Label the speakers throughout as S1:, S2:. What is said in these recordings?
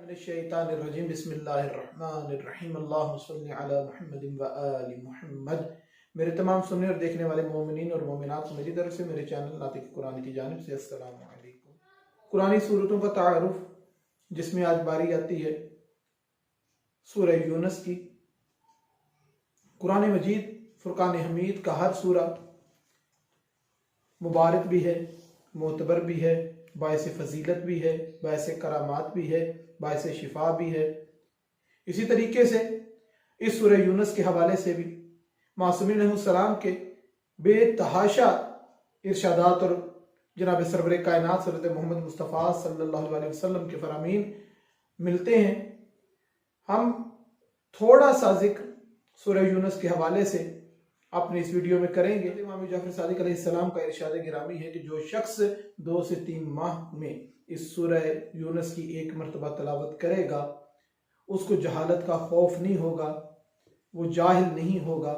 S1: मिनश्शैतानिर्रजीम बिस्मिल्लाहिर्रहमानिर्रहीम अल्लाहुम्मा सल्लि अला मुहम्मदिन व आलि मुहम्मद। मेरे तमाम सुनने और देखने वाले मोमिनीन और मोमिनात को मेरी तरफ से मेरे चैनल नातिक कुरान की जानिब से अस्सलामु अलैकुम। कुरानी सूरतों का तारुफ, जिसमें आज बारी आती है सूरह यूनुस की। कुरान मजीद फुरकान हमीद का हर सूरा मुबारक भी है, मोतबर भी है, बायस फजीलत भी है, बायस करामात भी है, बायस शिफा भी है। इसी तरीके से इस सूरह यूनुस के हवाले से भी मासूमीन अलैहिस्सलाम के बेतहाशा इरशादात और जनाब सरवर कायनात हज़रत मोहम्मद मुस्तफ़ा सल्लल्लाहु अलैहि वसल्लम के फरामीन मिलते हैं। हम थोड़ा सा जिक्र सूरह यूनुस के हवाले से अपने इस वीडियो में करेंगे। इमाम जाफर सादिक अलैहिस्सलाम का इरशाद गिरामी है कि जो शख्स 2 से 3 माह में इस सूरह यूनुस की 1 मरतबा तलावत करेगा, उसको जहालत का खौफ नहीं होगा, वो जाहिल नहीं होगा,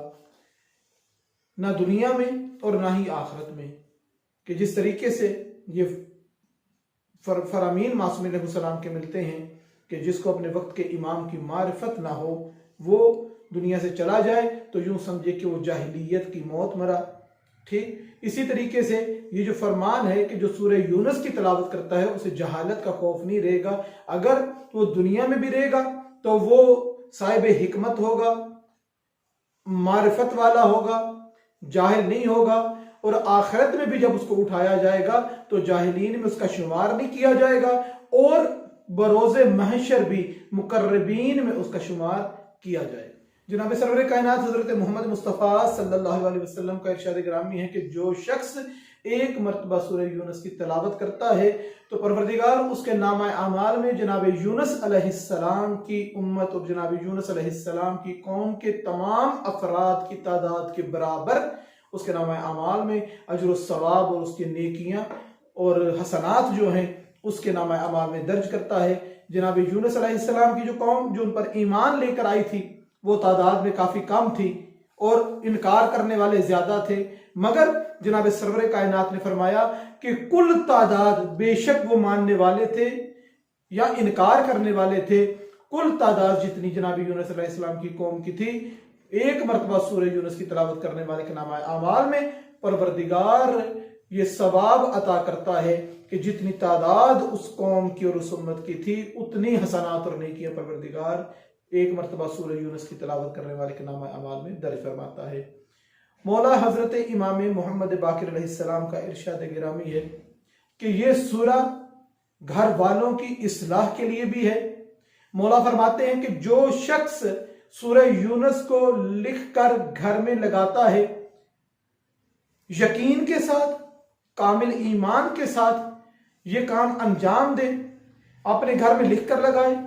S1: ना दुनिया में और ना ही आखिरत में। कि जिस तरीके से ये फरामीन मासूमीन अलैहिस्सलाम के मिलते हैं कि जिसको अपने वक्त के इमाम की मारिफत ना हो, वो दुनिया से चला जाए तो यूं समझे कि वो जाहिलियत की मौत मरा। ठीक इसी तरीके से ये जो फरमान है कि जो सूरह यूनुस की तलावत करता है उसे जहालत का खौफ नहीं रहेगा। अगर वो दुनिया में भी रहेगा तो वो साहिब हिकमत होगा, मारिफत वाला होगा, जाहिल नहीं होगा। और आखिरत में भी जब उसको उठाया जाएगा तो जाहिलीन में उसका शुमार नहीं किया जाएगा और बरोज़े महशर भी मुकर्रबीन में उसका शुमार किया जाएगा। जनाब सरवर कायनात हज़रत मोहम्मद मुस्तफ़ा सल्लल्लाहु अलैहि वसल्लम का इरशाद ग्रामी है कि जो शख्स 1 मरतबा सूरह यूनुस की तलावत करता है तो परवरदिगार उसके नामा अमाल में जनाब यूनुस अलैहिस्सलाम की उम्मत और जनाब यूनुस अलैहिस्सलाम की कौम के तमाम अफराद की तादाद के बराबर उसके नामा अमाल में अजर सवाब और उसकी नेकियां और हसनात जो हैं उसके नामा अमाल में दर्ज करता है। जनाब यूनुस अलैहिस्सलाम की जो कौम जो उन पर ईमान लेकर आई थी वो तादाद में काफी कम थी और इनकार करने वाले ज्यादा थे, मगर जनाब सरवर कायनात ने फरमाया कि कुल तादाद, बेशक वो मानने वाले थे या इनकार करने वाले थे, कुल तादाद जितनी जनाब यूनुस अलैहिस्सलाम की कौम की थी, 1 मरतबा सूरह यूनुस की तिलावत करने वाले के नामा अमाल में परवरदिगार ये सवाब अता करता है कि जितनी तादाद उस कौम की और उस उम्मत की थी उतनी हसनात और नेकियां परवरदिगार 1 मरतबा सूरह यूनुस की तिलावत करने वाले के नामा अमाल में दर्ज फरमाता है। मौला हजरत इमाम मोहम्मद बाकिर अलैहिस्सलाम का इरशाद गिरामी है कि ये सूरा घर वालों की इस्लाह के लिए भी है। मौला फरमाते हैं कि जो शख्स सूरह यूनुस को लिखकर घर में लगाता है, यकीन के साथ, कामिल ईमान के साथ ये काम अंजाम दे, अपने घर में लिख कर लगाए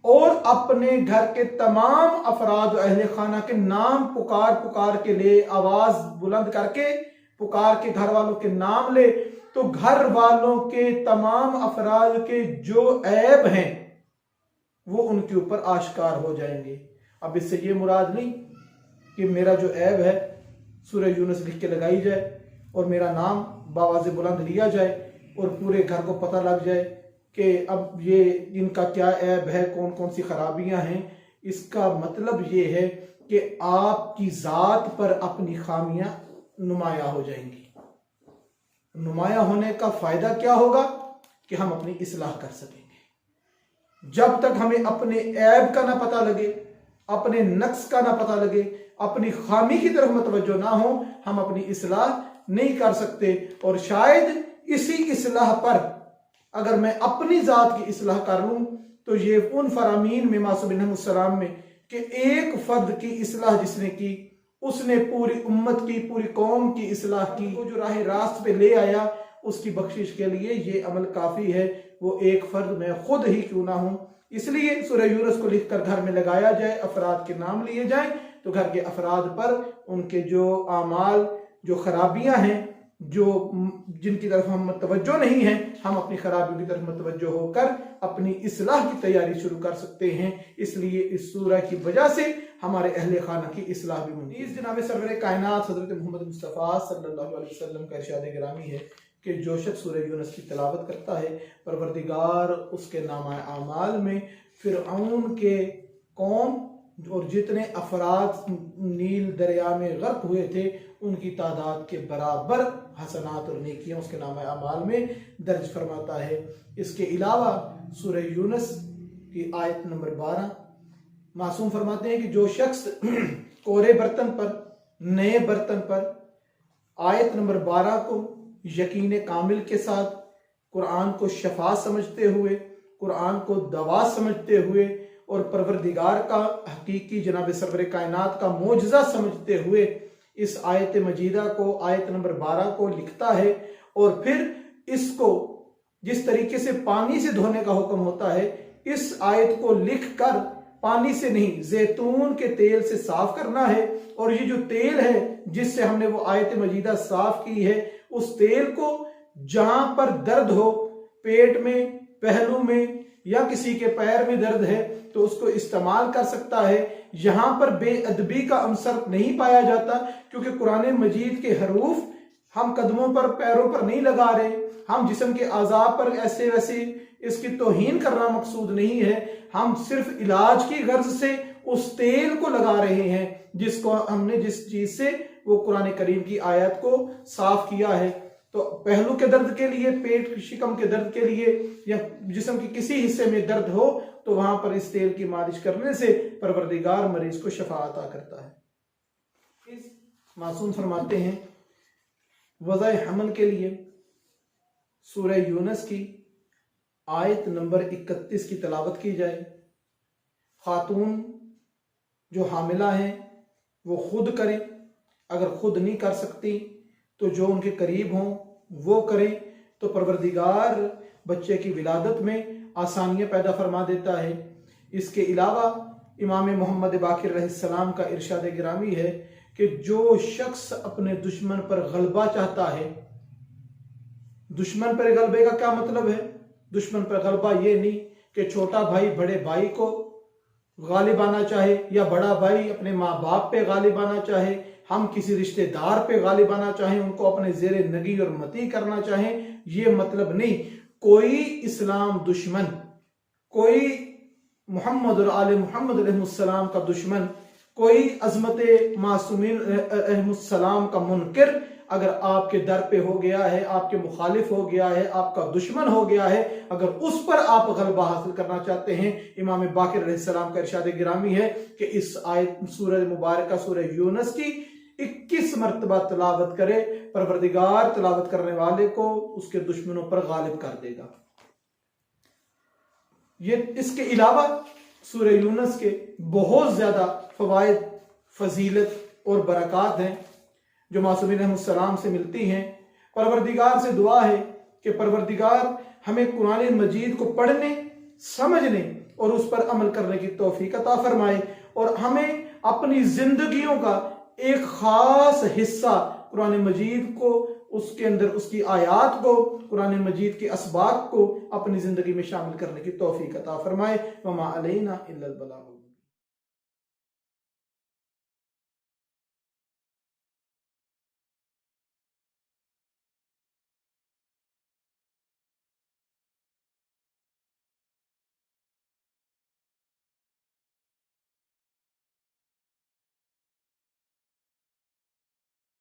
S1: और अपने घर के तमाम अफराद अहले खाना के नाम पुकार पुकार के ले, आवाज बुलंद करके पुकार के घर वालों के नाम ले, तो घर वालों के तमाम अफराद के जो ऐब हैं वो उनके ऊपर आश्कार हो जाएंगे। अब इससे ये मुराद नहीं कि मेरा जो ऐब है सूरह यूनुस लिख के लगाई जाए और मेरा नाम बावाज़े बुलंद लिया जाए और पूरे घर को पता लग जाए कि अब ये इनका क्या ऐब है, कौन कौन सी खराबियां हैं। इसका मतलब ये है कि आपकी ज़ात पर अपनी खामियां नुमाया हो जाएंगी। नुमाया होने का फायदा क्या होगा कि हम अपनी इस्लाह कर सकेंगे। जब तक हमें अपने ऐब का ना पता लगे, अपने नक्स का ना पता लगे, अपनी खामी की तरफ मतवज्जो ना हो, हम अपनी इस्लाह नहीं कर सकते। और शायद इसी इस्लाह पर अगर मैं अपनी जात की इस्लाह कर लूं तो ये उन फरामीन में मासूमीन अलैहिस्सलाम में कि एक फर्द की इस्लाह जिसने की उसने पूरी उम्मत की, पूरी कौम की इस्लाह की। वो जो राह रास्त पे ले आया उसकी बख्शिश के लिए ये अमल काफी है, वो एक फर्द मैं खुद ही क्यों ना हूं। इसलिए सूरह यूनुस को लिखकर घर में लगाया जाए, अफराद के नाम लिए जाए तो घर के अफराद पर उनके जो आमाल, जो खराबियां हैं, जो जिनकी तरफ हम मतवज्जो नहीं हैं, हम अपनी खराबियों की तरफ मतवज्जो होकर अपनी इस्लाह की तैयारी शुरू कर सकते हैं। इसलिए इस सूरह की वजह से हमारे अहले खाना की इस्लाह भी मुमकिन है। जनाब सरवर कायनात हज़रत मोहम्मद मुस्तफ़ा सल्लल्लाहु अलैहि वसल्लम का इरशाद गिरामी है कि जो शख्स सूरह यूनुस की तिलावत करता है परवरदिगार उसके नामा आमाल में फिरऔन के कौम और जितने अफराद नील दरिया में गर्क हुए थे उनकी तादाद के बराबर हसनात और नेकियां उसके नाम अमाल में दर्ज फरमाता है। इसके अलावा सूरह यूनुस की आयत नंबर 12 मासूम फरमाते हैं कि जो शख्स कोरे बर्तन पर, नए बर्तन पर आयत नंबर 12 को यकीन कामिल के साथ, कुरान को शफा समझते हुए, कुरान को दवा समझते हुए और परवरदिगार का हकीकी जनाब सरवर कायनात का मोजज़ा समझते हुए इस आयत मजीदा को, आयत नंबर 12 को लिखता है और फिर इसको जिस तरीके से पानी से धोने का हुक्म होता है, इस आयत को लिख कर पानी से नहीं जैतून के तेल से साफ करना है। और ये जो तेल है जिससे हमने वो आयत मजीदा साफ की है, उस तेल को जहां पर दर्द हो, पेट में, पहलू में या किसी के पैर में दर्द है तो उसको इस्तेमाल कर सकता है। यहां पर बेअदबी का अंसर नहीं पाया जाता, क्योंकि कुरान मजीद के हरूफ हम कदमों पर, पैरों पर नहीं लगा रहे, हम जिस्म के आज़ाब पर ऐसे वैसे इसकी तौहीन करना मकसूद नहीं है। हम सिर्फ इलाज की गर्ज से उस तेल को लगा रहे हैं जिसको हमने, जिस चीज से वो कुरान करीम की आयत को साफ किया है। तो पहलू के दर्द के लिए, पेट शिकम के दर्द के लिए या जिस्म के किसी हिस्से में दर्द हो तो वहां पर इस तेल की मालिश करने से परवरदिगार मरीज को शफा अता करता है। इस मासूम फरमाते हैं वज़ाए हमल के लिए सूरह यूनुस की आयत नंबर 31 की तलावत की जाए। खातून जो हामिला हैं वो खुद करें, अगर खुद नहीं कर सकती तो जो उनके करीब हों वो करें, तो परवरदिगार बच्चे की विलादत में आसानियाँ पैदा फरमा देता है। इसके अलावा इमाम मोहम्मद बाकिर अलैहिस्सलाम का इरशाद गिरामी है कि जो शख्स अपने दुश्मन पर गलबा चाहता है, दुश्मन पर गलबे का क्या मतलब है? दुश्मन पर गलबा ये नहीं कि छोटा भाई बड़े भाई को गालिब आना चाहे या बड़ा भाई अपने माँ बाप पे गालिब आना चाहे, हम किसी रिश्तेदार पे गालिब आना चाहें, उनको अपने जेरे नगी और मती करना चाहें, ये मतलब नहीं। कोई इस्लाम दुश्मन, कोई मोहम्मद और आले मोहम्मद अलैहिस्सलाम का दुश्मन, कोई अजमत मासूमीन अलैहिस्सलाम का मुनकिर अगर आपके दर पे हो गया है, आपके मुखालिफ हो गया है, आपका दुश्मन हो गया है, अगर उस पर आप गलबा हासिल करना चाहते हैं, इमाम बाकिर अलैहिस्सलाम का इरशाद गिरामी है कि इस आयत सूरह मुबारक सूरह यूनुस की 21 मरतबा तलावत करे, परवरदिगार तलावत करने वाले को उसके दुश्मनों पर गालिब कर देगा। ये इसके अलावा सूरह यूनुस के बहुत ज्यादा फवाइद, फजीलत और बरकत हैं जो मासूमीन अलैहिस्सलाम से मिलती हैं। परवरदिगार से दुआ है कि परवरदिगार हमें कुरान मजीद को पढ़ने, समझने और उस पर अमल करने की तौफीक अता फरमाए और हमें अपनी जिंदगियों का एक खास हिस्सा कुरान मजीद को, उसके अंदर उसकी आयात को, कुरान मजीद के असबाब को अपनी जिंदगी में शामिल करने की तौफीक अता फरमाए। वमा अलैना इल्लल बलाग।